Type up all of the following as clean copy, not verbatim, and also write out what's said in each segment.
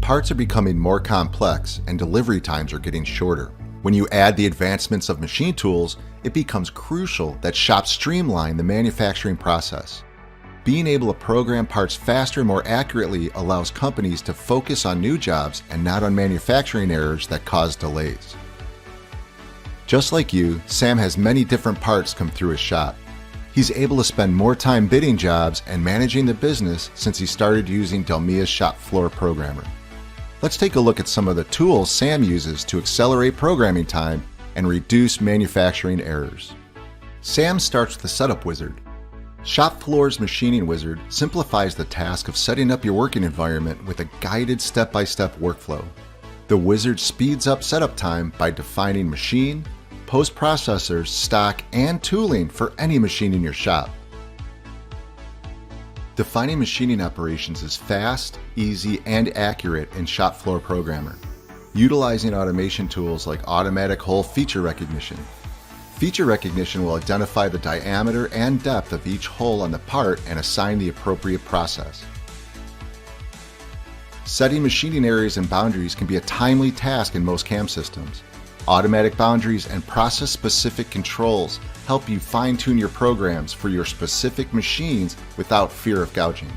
Parts are becoming more complex and delivery times are getting shorter. When you add the advancements of machine tools, it becomes crucial that shops streamline the manufacturing process. Being able to program parts faster and more accurately allows companies to focus on new jobs and not on manufacturing errors that cause delays. Just like you, Sam has many different parts come through his shop. He's able to spend more time bidding jobs and managing the business since he started using DELMIA Shop Floor Programmer. Let's take a look at some of the tools Sam uses to accelerate programming time and reduce manufacturing errors. Sam starts with the Setup Wizard. Shop Floor's Machining Wizard simplifies the task of setting up your working environment with a guided step-by-step workflow. The wizard speeds up setup time by defining machine, post-processors, stock, and tooling for any machine in your shop. Defining machining operations is fast, easy, and accurate in Shop Floor Programmer, utilizing automation tools like automatic hole feature recognition. Feature recognition will identify the diameter and depth of each hole on the part and assign the appropriate process. Setting machining areas and boundaries can be a timely task in most CAM systems. Automatic boundaries and process-specific controls help you fine-tune your programs for your specific machines without fear of gouging.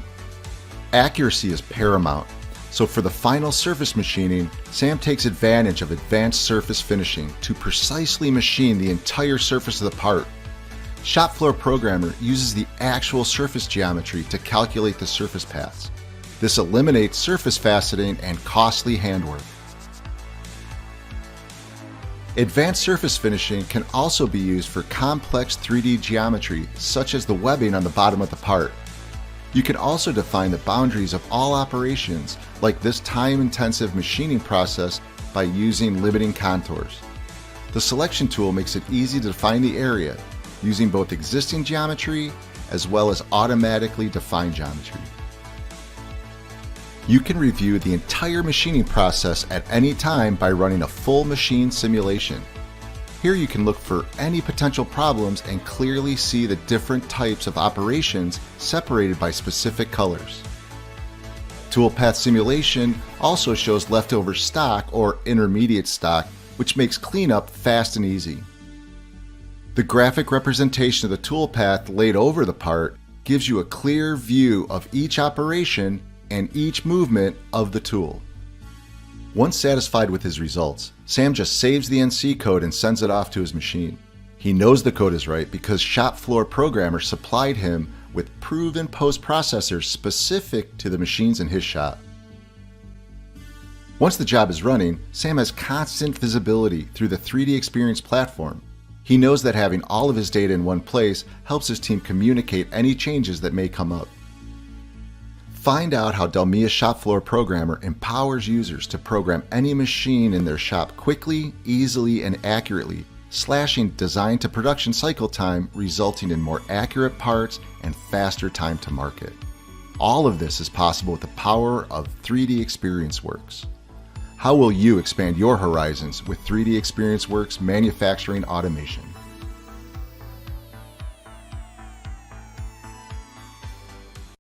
Accuracy is paramount, so for the final surface machining, Sam takes advantage of advanced surface finishing to precisely machine the entire surface of the part. Shop Floor Programmer uses the actual surface geometry to calculate the surface paths. This eliminates surface faceting and costly handwork. Advanced surface finishing can also be used for complex 3D geometry, such as the webbing on the bottom of the part. You can also define the boundaries of all operations, like this time-intensive machining process, by using limiting contours. The selection tool makes it easy to define the area, using both existing geometry as well as automatically defined geometry. You can review the entire machining process at any time by running a full machine simulation. Here you can look for any potential problems and clearly see the different types of operations separated by specific colors. Toolpath simulation also shows leftover stock or intermediate stock, which makes cleanup fast and easy. The graphic representation of the toolpath laid over the part gives you a clear view of each operation and each movement of the tool. Once satisfied with his results, Sam just saves the NC code and sends it off to his machine. He knows the code is right because Shop Floor Programmer supplied him with proven post-processors specific to the machines in his shop. Once the job is running, Sam has constant visibility through the 3D Experience platform. He knows that having all of his data in one place helps his team communicate any changes that may come up. Find out how DELMIA Shop Floor Programmer empowers users to program any machine in their shop quickly, easily, and accurately, slashing design to production cycle time, resulting in more accurate parts and faster time to market. All of this is possible with the power of 3D Experience Works. How will you expand your horizons with 3D Experience Works manufacturing automation?